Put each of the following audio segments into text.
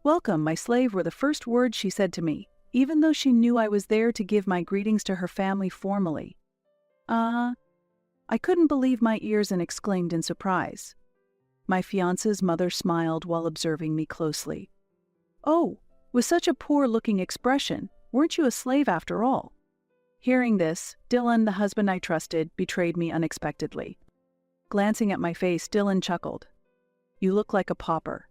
"Welcome, my slave," were the first words she said to me, even though she knew I was there to give my greetings to her family formally. I couldn't believe my ears and exclaimed in surprise. My fiancé's mother smiled while observing me closely. "Oh, with such a poor-looking expression, weren't you a slave after all?" Hearing this, Dylan, the husband I trusted, betrayed me unexpectedly. Glancing at my face, Dylan chuckled. "You look like a pauper.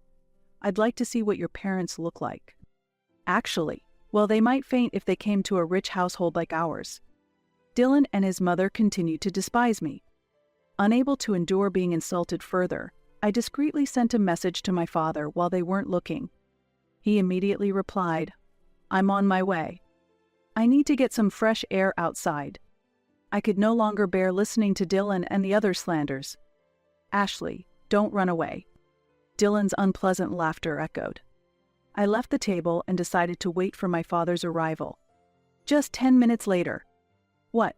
I'd like to see what your parents look like." Actually, well, they might faint if they came to a rich household like ours. Dylan and his mother continued to despise me. Unable to endure being insulted further, I discreetly sent a message to my father while they weren't looking. He immediately replied, "I'm on my way. I need to get some fresh air outside." I could no longer bear listening to Dylan and the other slanders. "Ashley, don't run away." Dylan's unpleasant laughter echoed. I left the table and decided to wait for my father's arrival. Just 10 minutes later. What?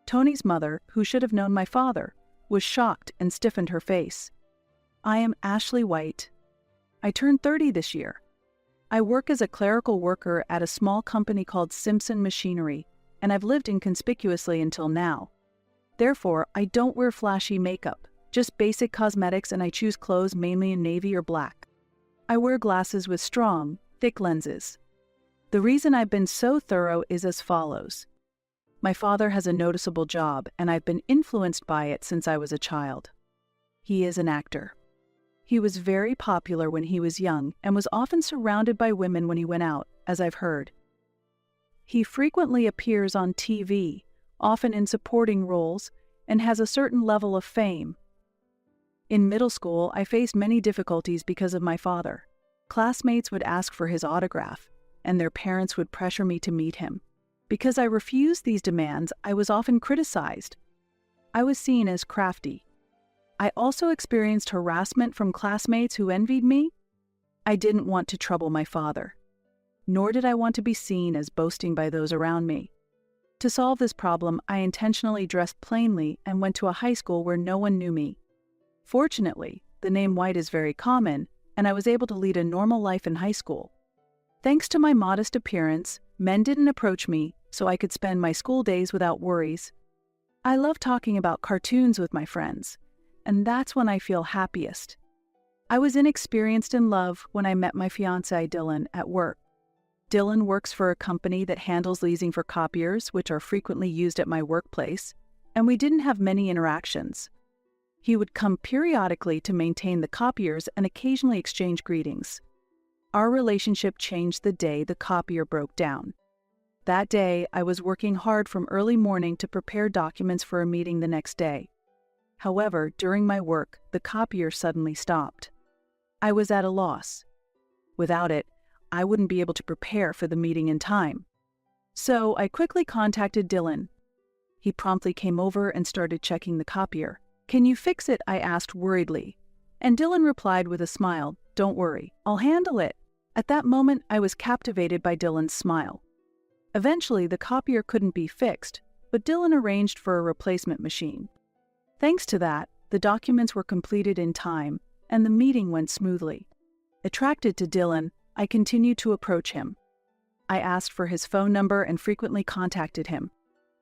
Tony's mother, who should have known my father, was shocked and stiffened her face. "I am Ashley White. I turned 30 this year. I work as a clerical worker at a small company called Simpson Machinery, and I've lived inconspicuously until now. Therefore, I don't wear flashy makeup, just basic cosmetics, and I choose clothes mainly in navy or black. I wear glasses with strong, thick lenses. The reason I've been so thorough is as follows. My father has a noticeable job, and I've been influenced by it since I was a child. He is an actor. He was very popular when he was young and was often surrounded by women when he went out, as I've heard. He frequently appears on TV, often in supporting roles, and has a certain level of fame. In middle school, I faced many difficulties because of my father. Classmates would ask for his autograph, and their parents would pressure me to meet him. Because I refused these demands, I was often criticized. I was seen as crafty. I also experienced harassment from classmates who envied me. I didn't want to trouble my father, nor did I want to be seen as boasting by those around me. To solve this problem, I intentionally dressed plainly and went to a high school where no one knew me. Fortunately, the name White is very common, and I was able to lead a normal life in high school. Thanks to my modest appearance, men didn't approach me, so I could spend my school days without worries. I love talking about cartoons with my friends, and that's when I feel happiest. I was inexperienced in love when I met my fiancé, Dylan, at work. Dylan works for a company that handles leasing for copiers, which are frequently used at my workplace, and we didn't have many interactions. He would come periodically to maintain the copiers and occasionally exchange greetings. Our relationship changed the day the copier broke down. That day, I was working hard from early morning to prepare documents for a meeting the next day. However, during my work, the copier suddenly stopped. I was at a loss. Without it, I wouldn't be able to prepare for the meeting in time. So I quickly contacted Dylan. He promptly came over and started checking the copier. "Can you fix it?" I asked worriedly. And Dylan replied with a smile, "Don't worry, I'll handle it." At that moment, I was captivated by Dylan's smile. Eventually, the copier couldn't be fixed, but Dylan arranged for a replacement machine. Thanks to that, the documents were completed in time, and the meeting went smoothly. Attracted to Dylan, I continued to approach him. I asked for his phone number and frequently contacted him.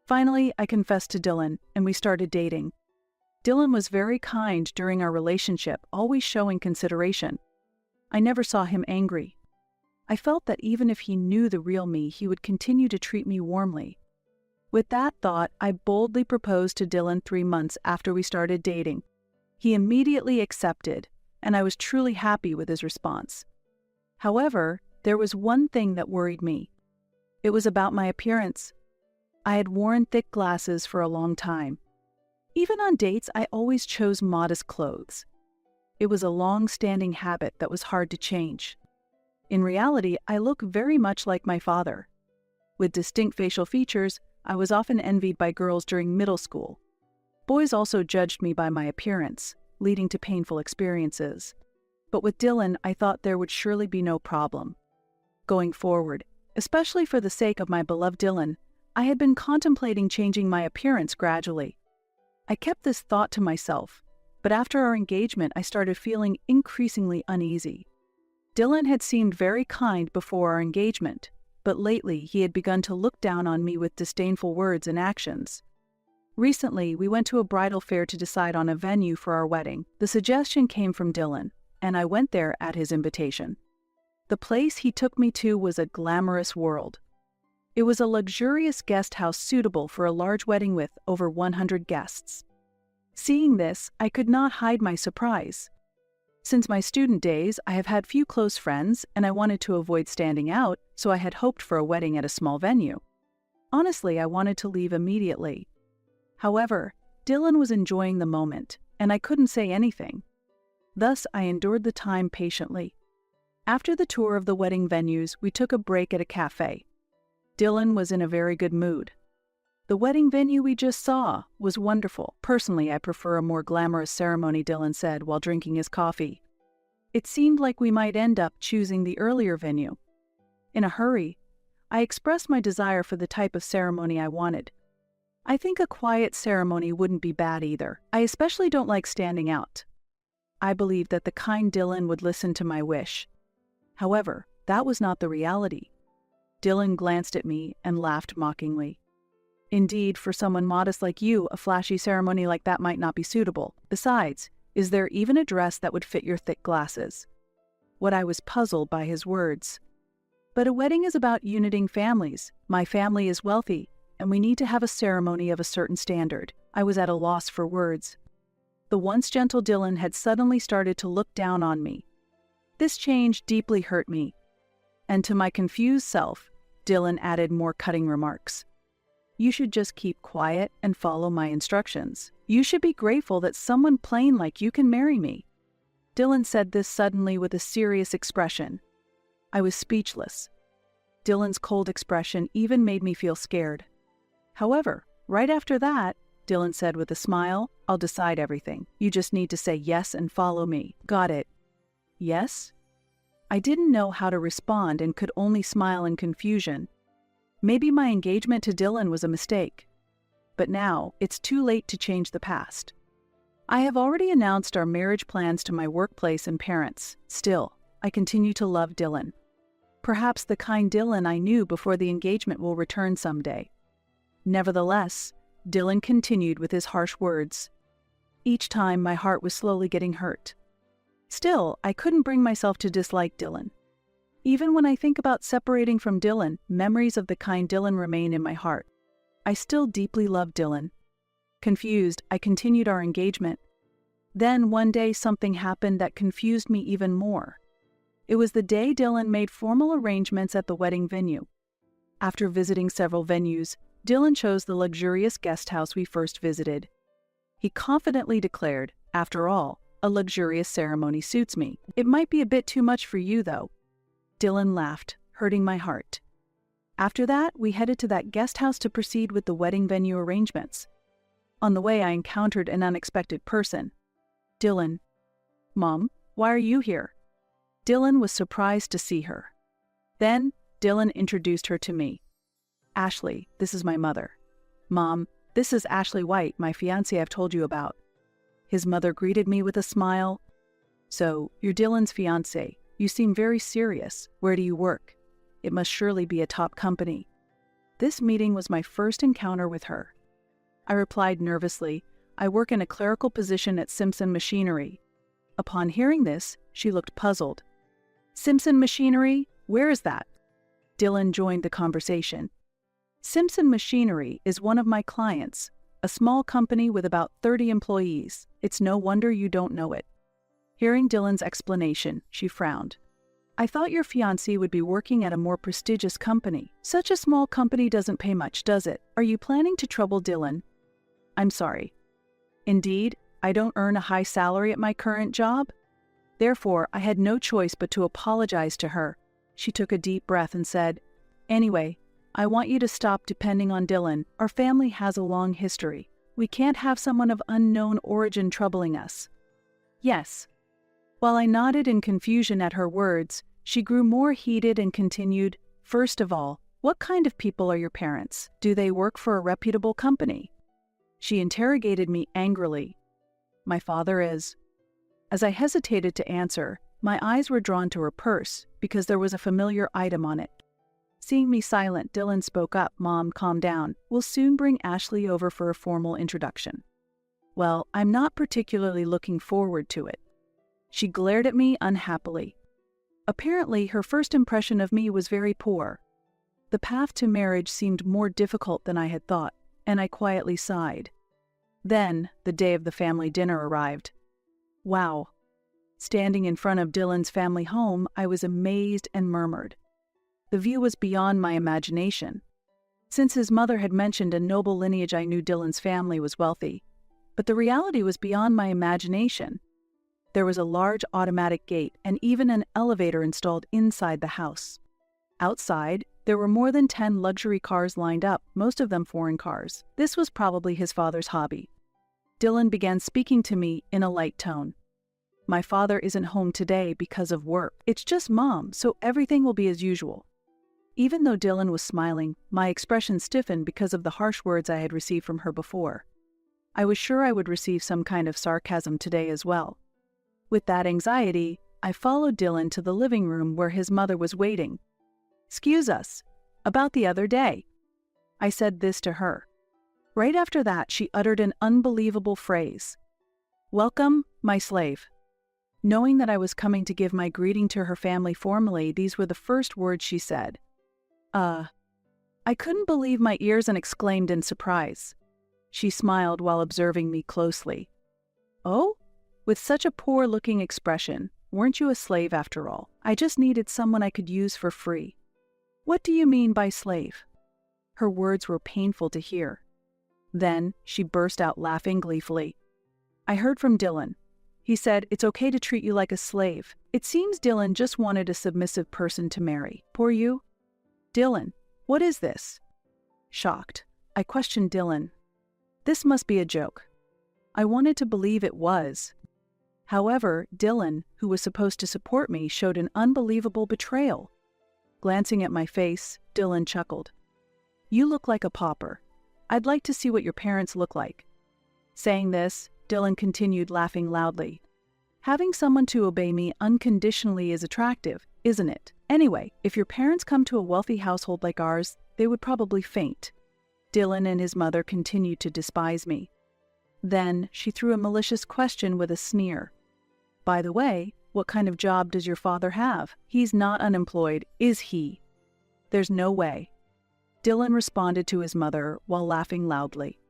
Finally, I confessed to Dylan, and we started dating. Dylan was very kind during our relationship, always showing consideration. I never saw him angry. I felt that even if he knew the real me, he would continue to treat me warmly. With that thought, I boldly proposed to Dylan 3 months after we started dating. He immediately accepted, and I was truly happy with his response. However, there was one thing that worried me. It was about my appearance. I had worn thick glasses for a long time. Even on dates, I always chose modest clothes. It was a long-standing habit that was hard to change. In reality, I look very much like my father. With distinct facial features, I was often envied by girls during middle school. Boys also judged me by my appearance, leading to painful experiences. But with Dylan, I thought there would surely be no problem. Going forward, especially for the sake of my beloved Dylan, I had been contemplating changing my appearance gradually. I kept this thought to myself, but after our engagement, I started feeling increasingly uneasy. Dylan had seemed very kind before our engagement, but lately he had begun to look down on me with disdainful words and actions. Recently, we went to a bridal fair to decide on a venue for our wedding. The suggestion came from Dylan, and I went there at his invitation. The place he took me to was a glamorous world. It was a luxurious guest house suitable for a large wedding with over 100 guests. Seeing this, I could not hide my surprise. Since my student days, I have had few close friends, and I wanted to avoid standing out, so I had hoped for a wedding at a small venue. Honestly, I wanted to leave immediately. However, Dylan was enjoying the moment, and I couldn't say anything. Thus, I endured the time patiently. After the tour of the wedding venues, we took a break at a cafe. Dylan was in a very good mood. The wedding venue we just saw was wonderful. Personally, I prefer a more glamorous ceremony, Dylan said while drinking his coffee. It seemed like we might end up choosing the earlier venue. In a hurry, I expressed my desire for the type of ceremony I wanted. I think a quiet ceremony wouldn't be bad either. I especially don't like standing out. I believed that the kind Dylan would listen to my wish. However, that was not the reality. Dylan glanced at me and laughed mockingly. Indeed, for someone modest like you, a flashy ceremony like that might not be suitable. Besides, is there even a dress that would fit your thick glasses? What I was puzzled by his words. But a wedding is about uniting families. My family is wealthy, and we need to have a ceremony of a certain standard. I was at a loss for words. The once gentle Dylan had suddenly started to look down on me. This change deeply hurt me. And to my confused self, Dylan added more cutting remarks. You should just keep quiet and follow my instructions. You should be grateful that someone plain like you can marry me. Dylan said this suddenly with a serious expression. I was speechless. Dylan's cold expression even made me feel scared. However, right after that, Dylan said with a smile, I'll decide everything. You just need to say yes and follow me. Got it? Yes? I didn't know how to respond and could only smile in confusion. Maybe my engagement to Dylan was a mistake. But now, it's too late to change the past. I have already announced our marriage plans to my workplace and parents. Still, I continue to love Dylan. Perhaps the kind Dylan I knew before the engagement will return someday. Nevertheless, Dylan continued with his harsh words. Each time, my heart was slowly getting hurt. Still, I couldn't bring myself to dislike Dylan. Even when I think about separating from Dylan, memories of the kind Dylan remain in my heart. I still deeply love Dylan. Confused, I continued our engagement. Then one day something happened that confused me even more. It was the day Dylan made formal arrangements at the wedding venue. After visiting several venues, Dylan chose the luxurious guest house we first visited. He confidently declared, after all, a luxurious ceremony suits me. It might be a bit too much for you, though. Dylan laughed, hurting my heart. After that, we headed to that guest house to proceed with the wedding venue arrangements. On the way, I encountered an unexpected person. Dylan. Mom, why are you here? Dylan was surprised to see her. Then, Dylan introduced her to me. Ashley, this is my mother. Mom, this is Ashley White, my fiancée I've told you about. His mother greeted me with a smile. So, you're Dylan's fiancée. You seem very serious. Where do you work? It must surely be a top company. This meeting was my first encounter with her. I replied nervously, I work in a clerical position at Simpson Machinery. Upon hearing this, she looked puzzled. Simpson Machinery? Where is that? Dylan joined the conversation. Simpson Machinery is one of my clients, a small company with about 30 employees. It's no wonder you don't know it. Hearing Dylan's explanation, she frowned. I thought your fiancé would be working at a more prestigious company. Such a small company doesn't pay much, does it? Are you planning to trouble Dylan? I'm sorry. Indeed, I don't earn a high salary at my current job. Therefore, I had no choice but to apologize to her. She took a deep breath and said, Anyway, I want you to stop depending on Dylan. Our family has a long history. We can't have someone of unknown origin troubling us. Yes. While I nodded in confusion at her words, she grew more heated and continued, First of all, what kind of people are your parents? Do they work for a reputable company? She interrogated me angrily. My father is. As I hesitated to answer, My eyes were drawn to her purse because there was a familiar item on it. Seeing me silent, Dylan spoke up. "Mom, calm down. We'll soon bring Ashley over for a formal introduction." "Well, I'm not particularly looking forward to it." She glared at me unhappily. Apparently, her first impression of me was very poor. The path to marriage seemed more difficult than I had thought, and I quietly sighed. Then, the day of the family dinner arrived. Wow. Standing in front of Dylan's family home, I was amazed and murmured. The view was beyond my imagination. Since his mother had mentioned a noble lineage, I knew Dylan's family was wealthy. But the reality was beyond my imagination. There was a large automatic gate and even an elevator installed inside the house. Outside, there were more than 10 luxury cars lined up, most of them foreign cars. This was probably his father's hobby. Dylan began speaking to me in a light tone. "My father isn't home today because of work. It's just Mom, so everything will be as usual." Even though Dylan was smiling, my expression stiffened because of the harsh words I had received from her before. I was sure I would receive some kind of sarcasm today as well. With that anxiety, I followed Dylan to the living room where his mother was waiting. "Excuse us, about the other day." I said this to her. Right after that, she uttered an unbelievable phrase. "Welcome, my slave." Knowing that I was coming to give my greeting to her family formally, these were the first words she said. I couldn't believe my ears and exclaimed in surprise. She smiled while observing me closely. "Oh? With such a poor-looking expression, weren't you a slave after all? I just needed someone I could use for free." "What do you mean by slave?" Her words were painful to hear. Then she burst out laughing gleefully. "I heard from Dylan. He said it's okay to treat you like a slave. It seems Dylan just wanted a submissive person to marry. Poor you." "Dylan, what is this?" Shocked, I questioned Dylan. This must be a joke. I wanted to believe it was. However, Dylan, who was supposed to support me, showed an unbelievable betrayal. Glancing at my face, Dylan chuckled. "You look like a pauper. I'd like to see what your parents look like." Saying this, Dylan continued laughing loudly. "Having someone to obey me unconditionally is attractive, isn't it? Anyway, if your parents come to a wealthy household like ours, they would probably faint." Dylan and his mother continued to despise me. Then she threw a malicious question with a sneer. "By the way, what kind of job does your father have? He's not unemployed, is he?" "There's no way." Dylan responded to his mother while laughing loudly.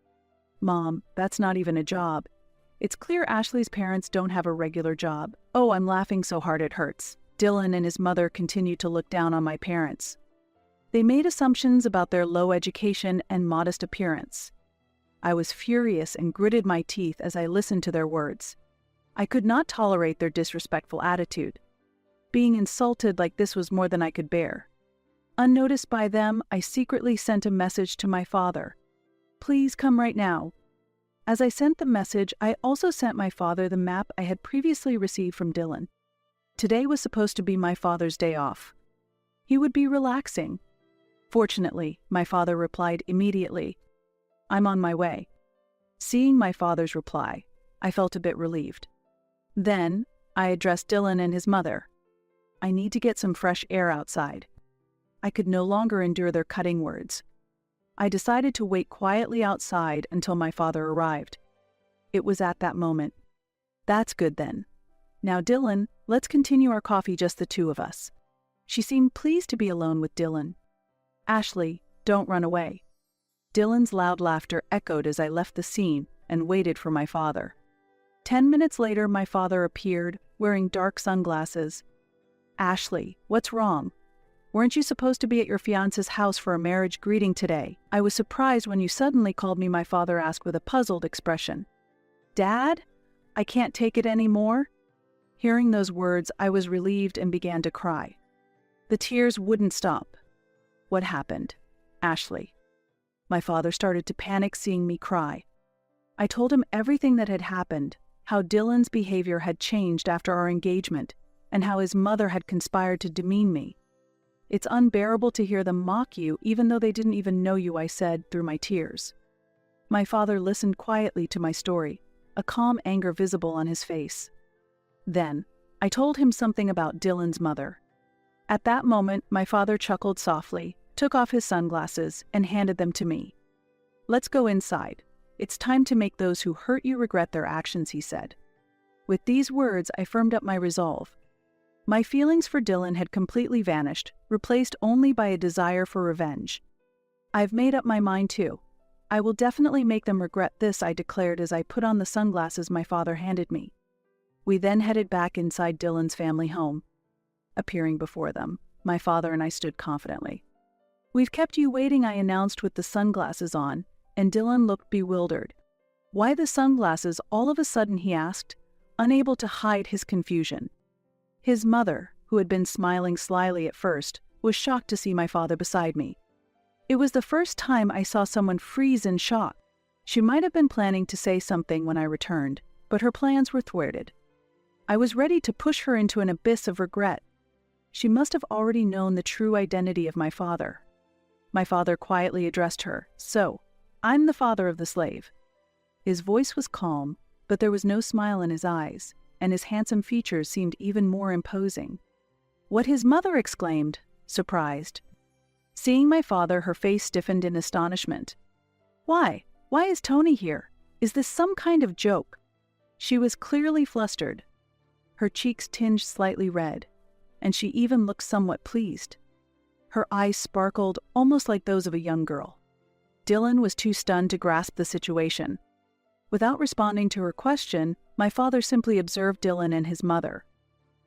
"Mom, that's not even a job. It's clear Ashley's parents don't have a regular job." "Oh, I'm laughing so hard it hurts." Dylan and his mother continued to look down on my parents. They made assumptions about their low education and modest appearance. I was furious and gritted my teeth as I listened to their words. I could not tolerate their disrespectful attitude. Being insulted like this was more than I could bear. Unnoticed by them, I secretly sent a message to my father. "Please come right now." As I sent the message, I also sent my father the map I had previously received from Dylan. Today was supposed to be my father's day off. He would be relaxing. Fortunately, my father replied immediately, "I'm on my way." Seeing my father's reply, I felt a bit relieved. Then, I addressed Dylan and his mother. "I need to get some fresh air outside." I could no longer endure their cutting words. I decided to wait quietly outside until my father arrived. It was at that moment. "That's good then. Now, Dylan, let's continue our coffee, just the two of us." She seemed pleased to be alone with Dylan. "Ashley, don't run away." Dylan's loud laughter echoed as I left the scene and waited for my father. 10 minutes later, my father appeared, wearing dark sunglasses. "Ashley, what's wrong? Weren't you supposed to be at your fiance's house for a marriage greeting today? I was surprised when you suddenly called me," my father asked with a puzzled expression. "Dad, I can't take it anymore." Hearing those words, I was relieved and began to cry. The tears wouldn't stop. "What happened, Ashley?" My father started to panic seeing me cry. I told him everything that had happened, how Dylan's behavior had changed after our engagement, and how his mother had conspired to demean me. "It's unbearable to hear them mock you even though they didn't even know you," I said through my tears. My father listened quietly to my story, a calm anger visible on his face. Then, I told him something about Dylan's mother. At that moment, my father chuckled softly, took off his sunglasses, and handed them to me. "Let's go inside. It's time to make those who hurt you regret their actions," he said. With these words, I firmed up my resolve. My feelings for Dylan had completely vanished, replaced only by a desire for revenge. "I've made up my mind too. I will definitely make them regret this," I declared as I put on the sunglasses my father handed me. We then headed back inside Dylan's family home. Appearing before them, my father and I stood confidently. "We've kept you waiting," I announced with the sunglasses on, and Dylan looked bewildered. "Why the sunglasses all of a sudden?" he asked, unable to hide his confusion. His mother, who had been smiling slyly at first, was shocked to see my father beside me. It was the first time I saw someone freeze in shock. She might have been planning to say something when I returned, but her plans were thwarted. I was ready to push her into an abyss of regret. She must have already known the true identity of my father. My father quietly addressed her. "So, I'm the father of the slave." His voice was calm, but there was no smile in his eyes, and his handsome features seemed even more imposing. "What?" his mother exclaimed, surprised. Seeing my father, her face stiffened in astonishment. Why is Tony here? Is this some kind of joke?" She was clearly flustered. Her cheeks tinged slightly red, and she even looked somewhat pleased. Her eyes sparkled, almost like those of a young girl. Dylan was too stunned to grasp the situation. Without responding to her question, my father simply observed Dylan and his mother.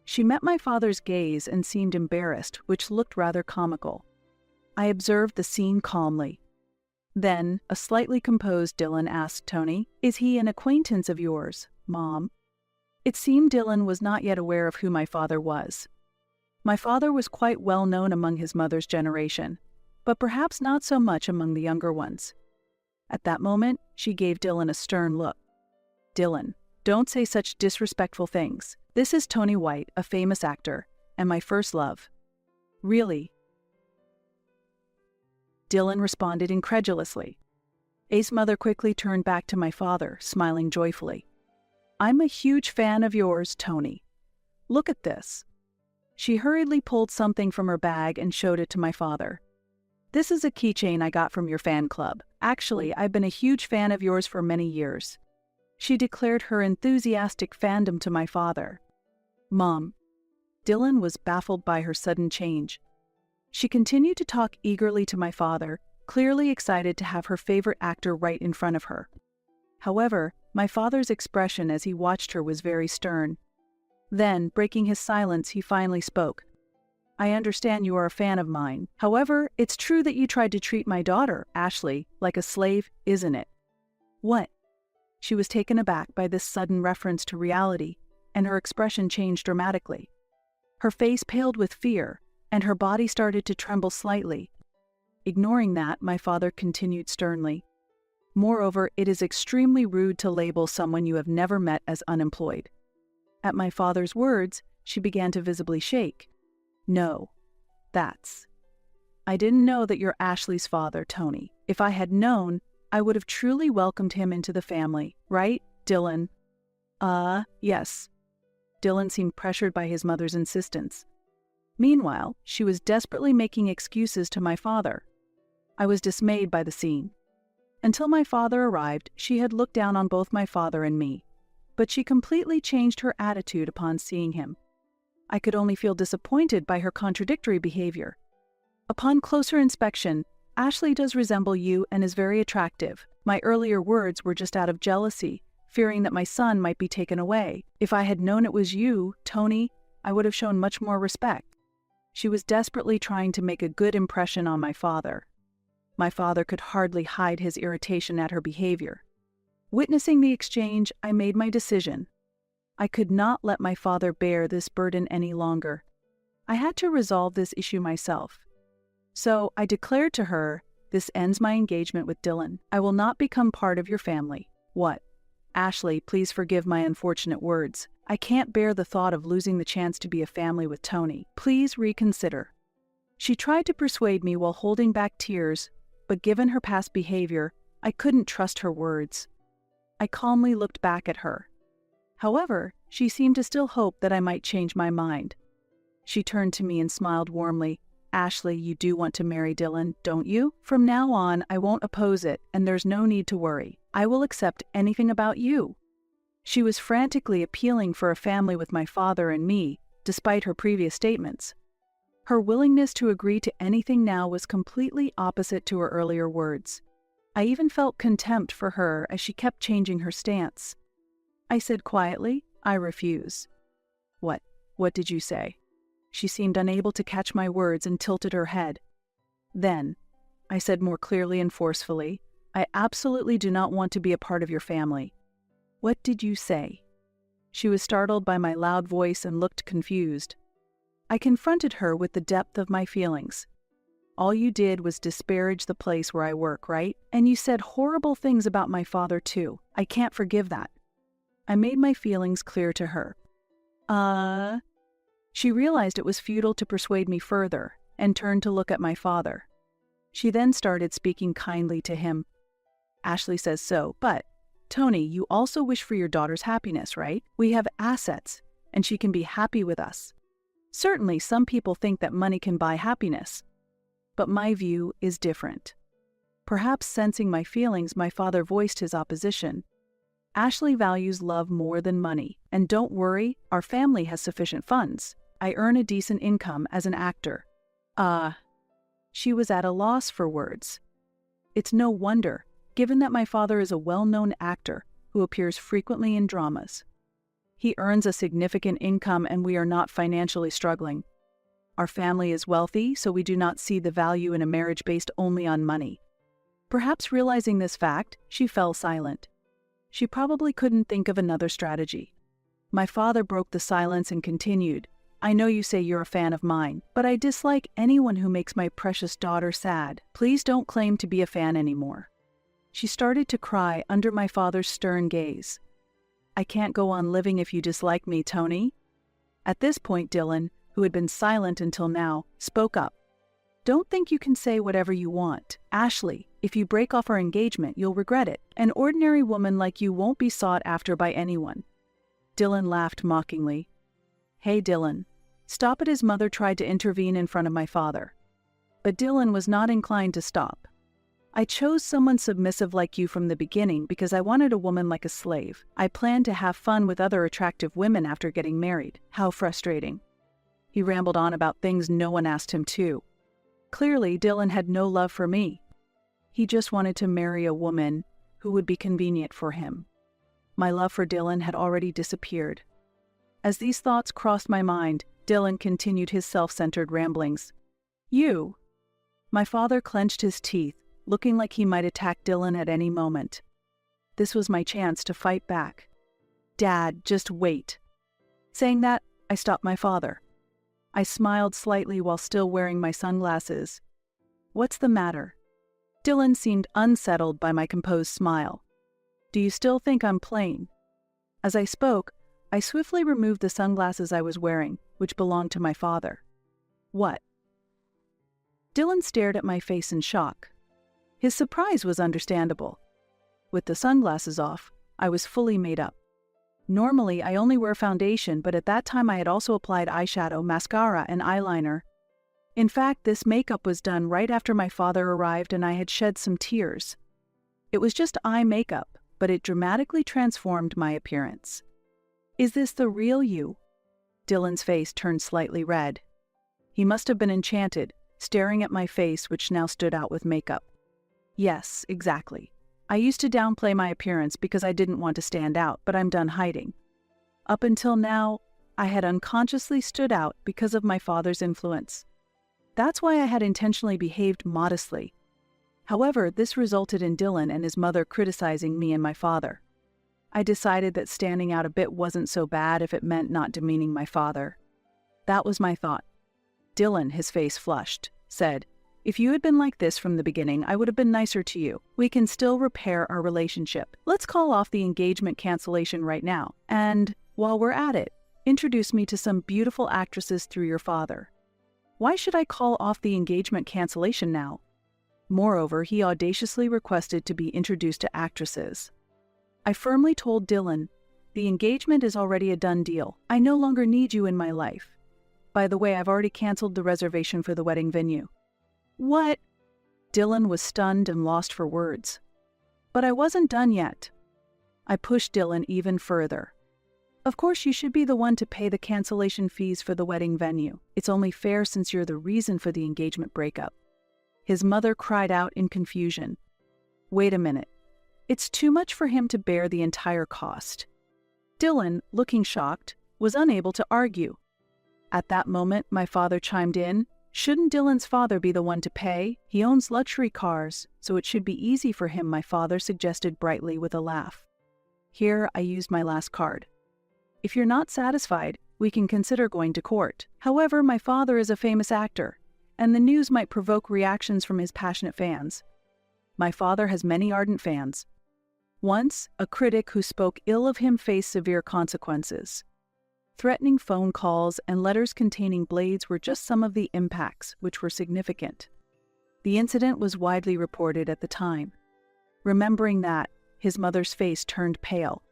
She met my father's gaze and seemed embarrassed, which looked rather comical. I observed the scene calmly. Then, a slightly composed Dylan asked Tony, "Is he an acquaintance of yours, Mom?" It seemed Dylan was not yet aware of who my father was. My father was quite well known among his mother's generation, but perhaps not so much among the younger ones. At that moment, she gave Dylan a stern look. "Dylan, don't say such disrespectful things. This is Tony White, a famous actor, and my first love." "Really?" Dylan responded incredulously. Ace's mother quickly turned back to my father, smiling joyfully. "I'm a huge fan of yours, Tony. Look at this." She hurriedly pulled something from her bag and showed it to my father. "This is a keychain I got from your fan club. Actually, I've been a huge fan of yours for many years." She declared her enthusiastic fandom to my father. "Mom." Dylan was baffled by her sudden change. She continued to talk eagerly to my father, clearly excited to have her favorite actor right in front of her. However, my father's expression as he watched her was very stern. Then, breaking his silence, he finally spoke. "I understand you are a fan of mine. However, it's true that you tried to treat my daughter, Ashley, like a slave, isn't it?" "What?" She was taken aback by this sudden reference to reality, and her expression changed dramatically. Her face paled with fear, and her body started to tremble slightly. Ignoring that, my father continued sternly. "Moreover, it is extremely rude to label someone you have never met as unemployed." At my father's words, she began to visibly shake. "No, that's... I didn't know that you're Ashley's father, Tony. If I had known, I would have truly welcomed him into the family, right, Dylan?" Yes." Dylan seemed pressured by his mother's insistence. Meanwhile, she was desperately making excuses to my father. I was dismayed by the scene. Until my father arrived, she had looked down on both my father and me, but she completely changed her attitude upon seeing him. I could only feel disappointed by her contradictory behavior. "Upon closer inspection, Ashley does resemble you and is very attractive. My earlier words were just out of jealousy, fearing that my son might be taken away. If I had known it was you, Tony, I would have shown much more respect." She was desperately trying to make a good impression on my father. My father could hardly hide his irritation at her behavior. Witnessing the exchange, I made my decision. I could not let my father bear this burden any longer. I had to resolve this issue myself. So I declared to her, "This ends my engagement with Dylan. I will not become part of your family." "What?" "Ashley, please forgive my unfortunate words. I can't bear the thought of losing the chance to be a family with Tony. Please reconsider." She tried to persuade me while holding back tears, but given her past behavior, I couldn't trust her words. I calmly looked back at her. However, She seemed to still hope that I might change my mind. She turned to me and smiled warmly. Ashley, you do want to marry Dylan, don't you? From now on, I won't oppose it, and there's no need to worry. I will accept anything about you. She was frantically appealing for a family with my father and me, despite her previous statements. Her willingness to agree to anything now was completely opposite to her earlier words. I even felt contempt for her as she kept changing her stance. I said quietly, I refuse. What did you say? She seemed unable to catch my words and tilted her head. Then, I said more clearly and forcefully, I absolutely do not want to be a part of your family. What did you say? She was startled by my loud voice and looked confused. I confronted her with the depth of my feelings. All you did was disparage the place where I work, right? And you said horrible things about my father too. I can't forgive that. I made my feelings clear to her. She realized it was futile to persuade me further and turned to look at my father. She then started speaking kindly to him. Ashley says so, but, Tony, you also wish for your daughter's happiness, right? We have assets, and she can be happy with us. Certainly, some people think that money can buy happiness. But my view is different. Perhaps sensing my feelings, my father voiced his opposition. Ashley values love more than money, and don't worry, our family has sufficient funds. I earn a decent income as an actor. She was at a loss for words. It's no wonder, given that my father is a well-known actor who appears frequently in dramas. He earns a significant income and we are not financially struggling. Our family is wealthy, so we do not see the value in a marriage based only on money. Perhaps realizing this fact, she fell silent. She probably couldn't think of another strategy. My father broke the silence and continued, I know you say you're a fan of mine, but I dislike anyone who makes my precious daughter sad. Please don't claim to be a fan anymore. She started to cry under my father's stern gaze. I can't go on living if you dislike me, Tony. At this point, Dylan, who had been silent until now, spoke up. Don't think you can say whatever you want. Ashley, if you break off our engagement, you'll regret it. An ordinary woman like you won't be sought after by anyone. Dylan laughed mockingly. Hey, Dylan. Stop it. His mother tried to intervene in front of my father. But Dylan was not inclined to stop. I chose someone submissive like you from the beginning because I wanted a woman like a slave. I planned to have fun with other attractive women after getting married. How frustrating. He rambled on about things no one asked him to. Clearly, Dylan had no love for me. He just wanted to marry a woman who would be convenient for him. My love for Dylan had already disappeared. As these thoughts crossed my mind, Dylan continued his self-centered ramblings. You. My father clenched his teeth, looking like he might attack Dylan at any moment. This was my chance to fight back. Dad, just wait. Saying that, I stopped my father. I smiled slightly while still wearing my sunglasses. What's the matter? Dylan seemed unsettled by my composed smile. Do you still think I'm plain? As I spoke, I swiftly removed the sunglasses I was wearing, which belonged to my father. What? Dylan stared at my face in shock. His surprise was understandable. With the sunglasses off, I was fully made up. Normally, I only wear foundation, but at that time I had also applied eyeshadow, mascara, and eyeliner. In fact, this makeup was done right after my father arrived and I had shed some tears. It was just eye makeup, but it dramatically transformed my appearance. Is this the real you? Dylan's face turned slightly red. He must have been enchanted, staring at my face, which now stood out with makeup. Yes, exactly. I used to downplay my appearance because I didn't want to stand out, but I'm done hiding. Up until now, I had unconsciously stood out because of my father's influence. That's why I had intentionally behaved modestly. However, this resulted in Dylan and his mother criticizing me and my father. I decided that standing out a bit wasn't so bad if it meant not demeaning my father. That was my thought. Dylan, his face flushed, said, If you had been like this from the beginning, I would have been nicer to you. We can still repair our relationship. Let's call off the engagement cancellation right now. And, while we're at it, introduce me to some beautiful actresses through your father. Why should I call off the engagement cancellation now? Moreover, he audaciously requested to be introduced to actresses. I firmly told Dylan, The engagement is already a done deal. I no longer need you in my life. By the way, I've already canceled the reservation for the wedding venue." "What?" Dylan was stunned and lost for words. But I wasn't done yet. I pushed Dylan even further. "Of course, you should be the one to pay the cancellation fees for the wedding venue. It's only fair since you're the reason for the engagement breakup." His mother cried out in confusion. "Wait a minute. It's too much for him to bear the entire cost." Dylan, looking shocked, was unable to argue. At that moment, my father chimed in. "Shouldn't Dylan's father be the one to pay? He owns luxury cars, so it should be easy for him," my father suggested brightly with a laugh. Here, I used my last card. "If you're not satisfied, we can consider going to court. However, my father is a famous actor, and the news might provoke reactions from his passionate fans. My father has many ardent fans. Once, a critic who spoke ill of him faced severe consequences. Threatening phone calls and letters containing blades were just some of the impacts, which were significant. The incident was widely reported at the time. Remembering that, his mother's face turned pale.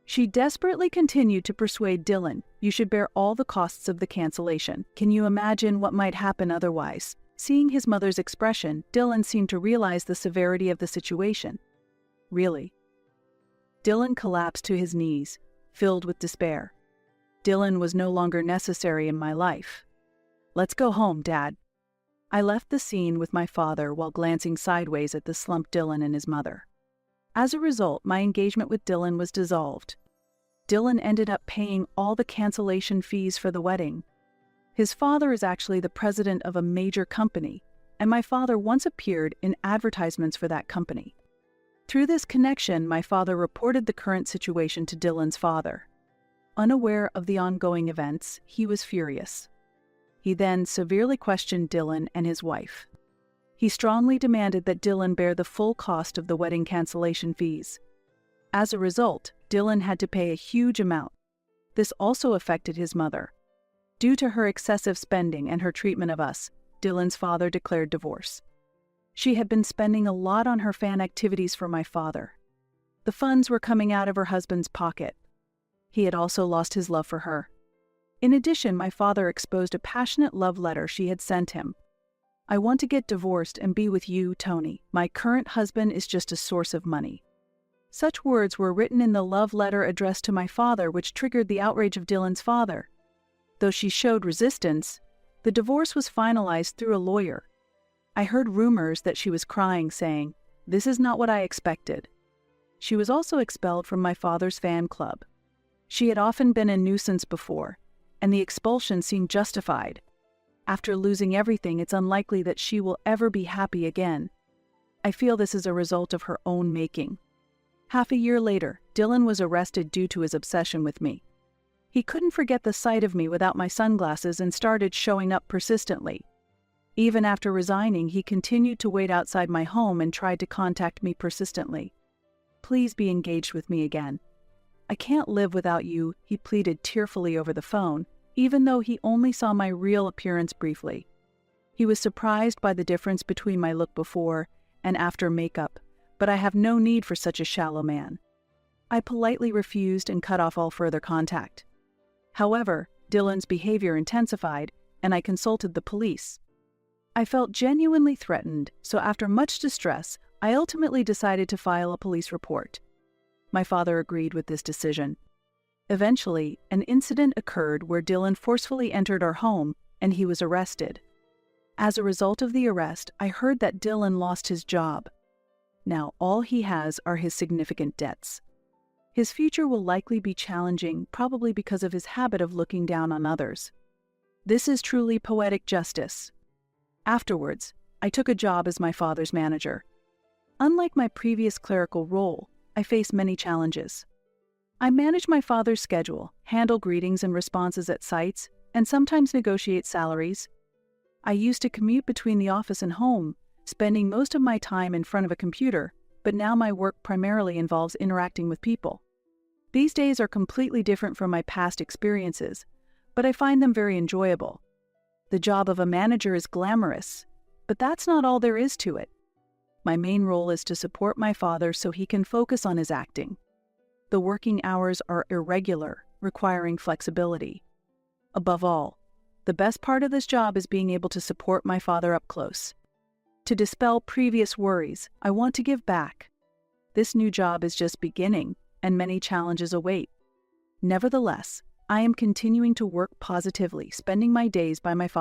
She desperately continued to persuade Dylan, "You should bear all the costs of the cancellation. Can you imagine what might happen otherwise?" Seeing his mother's expression, Dylan seemed to realize the severity of the situation. "Really?" Dylan collapsed to his knees, filled with despair. Dylan was no longer necessary in my life. "Let's go home, Dad." I left the scene with my father while glancing sideways at the slumped Dylan and his mother. As a result, my engagement with Dylan was dissolved. Dylan ended up paying all the cancellation fees for the wedding. His father is actually the president of a major company, and my father once appeared in advertisements for that company. Through this connection, my father reported the current situation to Dylan's father. Unaware of the ongoing events, he was furious. He then severely questioned Dylan and his wife. He strongly demanded that Dylan bear the full cost of the wedding cancellation fees. As a result, Dylan had to pay a huge amount. This also affected his mother. Due to her excessive spending and her treatment of us, Dylan's father declared divorce. She had been spending a lot on her fan activities for my father. The funds were coming out of her husband's pocket. He had also lost his love for her. In addition, my father exposed a passionate love letter she had sent him. "I want to get divorced and be with you, Tony. My current husband is just a source of money." Such words were written in the love letter addressed to my father, which triggered the outrage of Dylan's father. Though she showed resistance, the divorce was finalized through a lawyer. I heard rumors that she was crying, saying, "This is not what I expected." She was also expelled from my father's fan club. She had often been a nuisance before, and the expulsion seemed justified. After losing everything, it's unlikely that she will ever be happy again. I feel this is a result of her own making. Half a year later, Dylan was arrested due to his obsession with me. He couldn't forget the sight of me without my sunglasses and started showing up persistently. Even after resigning, he continued to wait outside my home and tried to contact me persistently. "Please be engaged with me again. I can't live without you," he pleaded tearfully over the phone, even though he only saw my real appearance briefly. He was surprised by the difference between my look before and after makeup, but I have no need for such a shallow man. I politely refused and cut off all further contact. However, Dylan's behavior intensified, and I consulted the police. I felt genuinely threatened, so after much distress, I ultimately decided to file a police report. My father agreed with this decision. Eventually, an incident occurred where Dylan forcefully entered our home, and he was arrested. As a result of the arrest, I heard that Dylan lost his job. Now all he has are his significant debts. His future will likely be challenging, probably because of his habit of looking down on others. This is truly poetic justice. Afterwards, I took a job as my father's manager. Unlike my previous clerical role, I faced many challenges. I manage my father's schedule, handle greetings and responses at sites, and sometimes negotiate salaries. I used to commute between the office and home, spending most of my time in front of a computer, but now my work primarily involves interacting with people. These days are completely different from my past experiences, but I find them very enjoyable. The job of a manager is glamorous, but that's not all there is to it. My main role is to support my father so he can focus on his acting. The working hours are irregular, requiring flexibility. Above all, the best part of this job is being able to support my father up close. To dispel previous worries, I want to give back. This new job is just beginning, and many challenges await. Nevertheless, I am continuing to work positively, spending my days by my father.